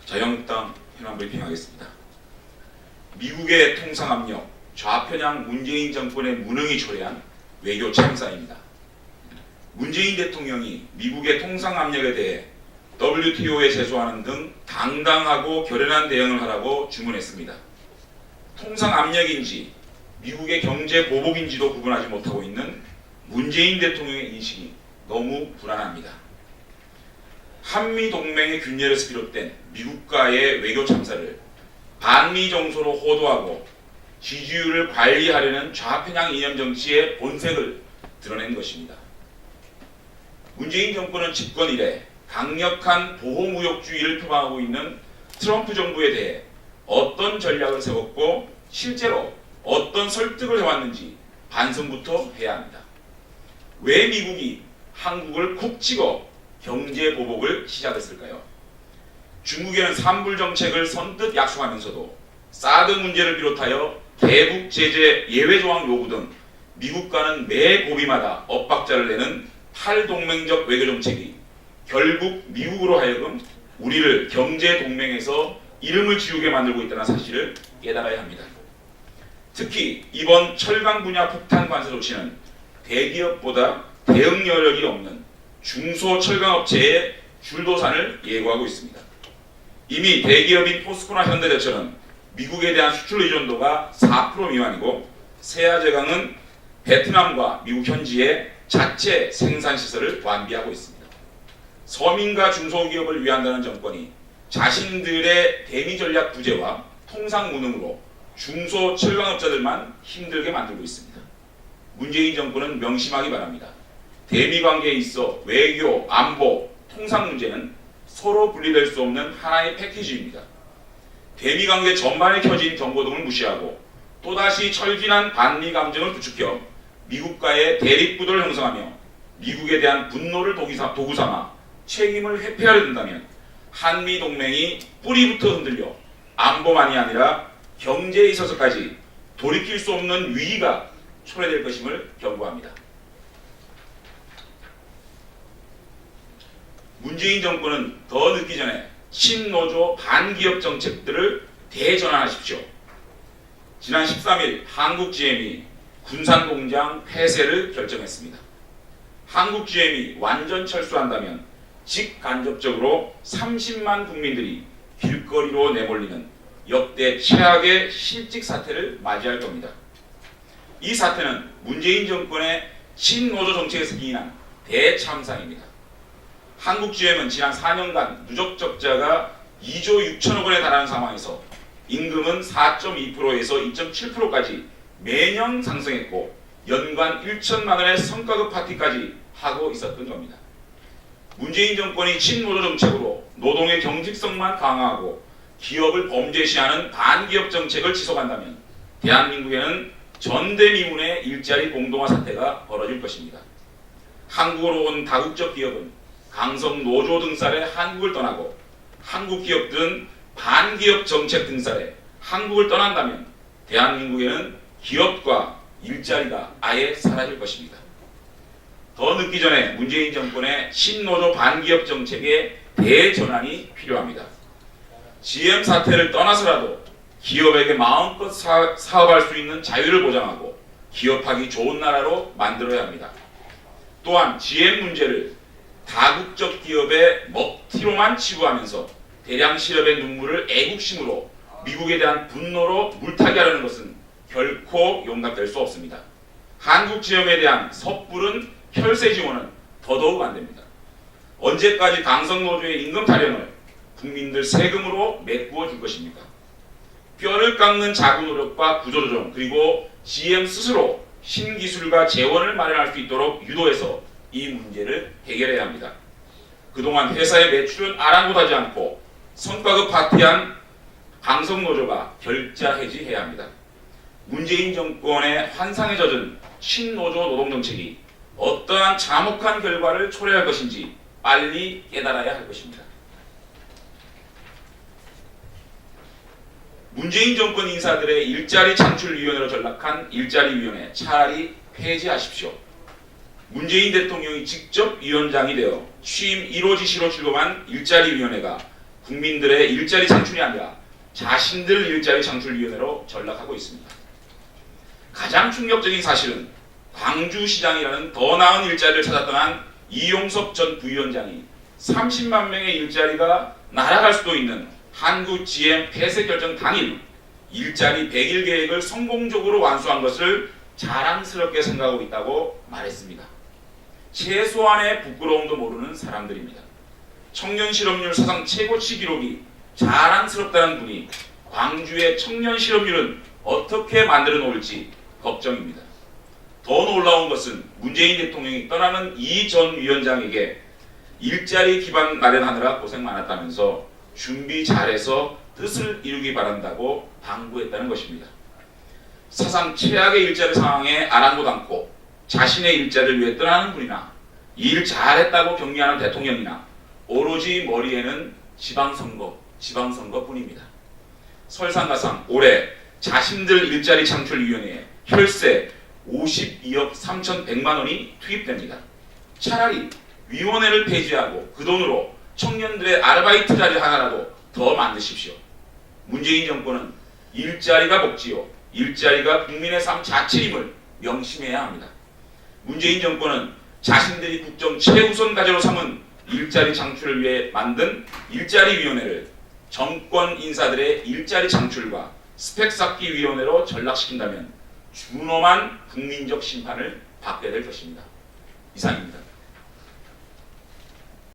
자유한국당 현안 브리핑하겠습니다. 미국의 통상 압력, 좌편향 문재인 정권의 무능이 초래한 외교 참사입니다. 문재인 대통령이 미국의 통상 압력에 대해 WTO에 제소하는 등 당당하고 결연한 대응을 하라고 주문했습니다. 통상 압력인지 미국의 경제 보복인지도 구분하지 못하고 있는 문재인 대통령의 인식이 너무 불안합니다. 한미 동맹의 균열에서 비롯된 미국과의 외교 참사를 반미 정서로 호도하고 지지율을 관리하려는 좌편향 이념 정치의 본색을 드러낸 것입니다. 문재인 정권은 집권 이래 강력한 보호무역주의를 표방하고 있는 트럼프 정부에 대해 어떤 전략을 세웠고 실제로 어떤 설득을 해왔는지 반성부터 해야 합니다. 왜 미국이 한국을 콕 찍어 경제 보복을 시작했을까요? 중국에는 산불 정책을 선뜻 약속하면서도 사드 문제를 비롯하여 대북 제재 예외 조항 요구 등 미국과는 매 고비마다 엇박자를 내는 탈동맹적 외교 정책이 결국 미국으로 하여금 우리를 경제 동맹에서 이름을 지우게 만들고 있다는 사실을 깨달아야 합니다. 특히 이번 철강 분야 폭탄 관세 조치는 대기업보다 대응 여력이 없는 중소철강업체의 줄도산을 예고하고 있습니다. 이미 대기업인 포스코나 현대제철은 미국에 대한 수출 의존도가 4% 미만이고 세아제강은 베트남과 미국 현지에 자체 생산시설을 완비하고 있습니다. 서민과 중소기업을 위한다는 정권이 자신들의 대미 전략 부재와 통상 무능으로 중소철강업자들만 힘들게 만들고 있습니다. 문재인 정권은 명심하기 바랍니다. 대미 관계에 있어 외교, 안보, 통상 문제는 서로 분리될 수 없는 하나의 패키지입니다. 대미 관계 전반에 켜진 경고등을 무시하고 또다시 철진한 반미 감정을 부추겨 미국과의 대립구도를 형성하며 미국에 대한 분노를 도구 삼아 책임을 회피하려 든다면 한미 동맹이 뿌리부터 흔들려 안보만이 아니라 경제에 있어서까지 돌이킬 수 없는 위기가 초래될 것임을 경고합니다. 문재인 정권은 더 늦기 전에 친노조 반기업 정책들을 대전환하십시오. 지난 13일 한국GM이 군산공장 폐쇄를 결정했습니다. 한국GM이 완전 철수한다면 직간접적으로 30만 국민들이 길거리로 내몰리는 역대 최악의 실직 사태를 맞이할 겁니다. 이 사태는 문재인 정권의 친노조 정책에서 기인한 대참사입니다. 한국GM은 지난 4년간 누적 적자가 2조 6천억 원에 달하는 상황에서 임금은 4.2%에서 2.7%까지 매년 상승했고 연간 1천만 원의 성과급 파티까지 하고 있었던 겁니다. 문재인 정권이 친노조 정책으로 노동의 경직성만 강화하고 기업을 범죄시하는 반기업 정책을 지속한다면 대한민국에는 전대미문의 일자리 공동화 사태가 벌어질 것입니다. 한국으로 온 다국적 기업은 강성 노조 등살에 한국을 떠나고 한국 기업들은 반기업 정책 등살에 한국을 떠난다면 대한민국에는 기업과 일자리가 아예 사라질 것입니다. 더 늦기 전에 문재인 정권의 친노조 반기업 정책의 대전환이 필요합니다. GM 사태를 떠나서라도 기업에게 마음껏 사업할 수 있는 자유를 보장하고 기업하기 좋은 나라로 만들어야 합니다. 또한 GM 문제를 다국적 기업의 먹튀로만 치부하면서 대량 실업의 눈물을 애국심으로 미국에 대한 분노로 물타기 하려는 것은 결코 용납될 수 없습니다. 한국GM에 대한 섣부른 혈세 지원은 더더욱 안 됩니다. 언제까지 강성노조의 임금 타령을 국민들 세금으로 메꾸어 줄 것입니까? 뼈를 깎는 자구 노력과 구조조정 그리고 GM 스스로 신기술과 재원을 마련할 수 있도록 유도해서 이 문제를 해결해야 합니다. 그동안 회사의 매출은 아랑곳하지 않고 성과급 파티한 강성노조가 결자 해지해야 합니다. 문재인 정권의 환상에 젖은 친노조 노동정책이 어떠한 참혹한 결과를 초래할 것인지 빨리 깨달아야 할 것입니다. 문재인 정권 인사들의 일자리 창출위원회로 전락한 일자리위원회 차라리 폐지하십시오. 문재인 대통령이 직접 위원장이 되어 취임 1호 지시로 출범한 일자리위원회가 국민들의 일자리 창출이 아니라 자신들 일자리 창출위원회로 전락하고 있습니다. 가장 충격적인 사실은 광주시장이라는 더 나은 일자리를 찾아 떠난 이용섭 전 부위원장이 30만 명의 일자리가 날아갈 수도 있는 한국 GM 폐쇄 결정 당일 일자리 100일 계획을 성공적으로 완수한 것을 자랑스럽게 생각하고 있다고 말했습니다. 최소한의 부끄러움도 모르는 사람들입니다. 청년 실업률 사상 최고치 기록이 자랑스럽다는 분이 광주의 청년 실업률은 어떻게 만들어 놓을지 걱정입니다. 더 놀라운 것은 문재인 대통령이 떠나는 이 전 위원장에게 일자리 기반 마련하느라 고생 많았다면서 준비 잘해서 뜻을 이루기 바란다고 당부했다는 것입니다. 사상 최악의 일자리 상황에 아랑곳 않고 자신의 일자리를 위해 떠나는 분이나 일 잘했다고 격려하는 대통령이나 오로지 머리에는 지방선거뿐입니다. 설상가상 올해 자신들 일자리 창출위원회에 혈세 52억 3,100만 원이 투입됩니다. 차라리 위원회를 폐지하고 그 돈으로 청년들의 아르바이트 자리 하나라도 더 만드십시오. 문재인 정권은 일자리가 복지요, 일자리가 국민의 삶 자체임을 명심해야 합니다. 문재인 정권은 자신들이 국정 최우선 과제로 삼은 일자리 창출을 위해 만든 일자리위원회를 정권 인사들의 일자리 창출과 스펙 쌓기 위원회로 전락시킨다면 준엄한 국민적 심판을 받게 될 것입니다. 이상입니다.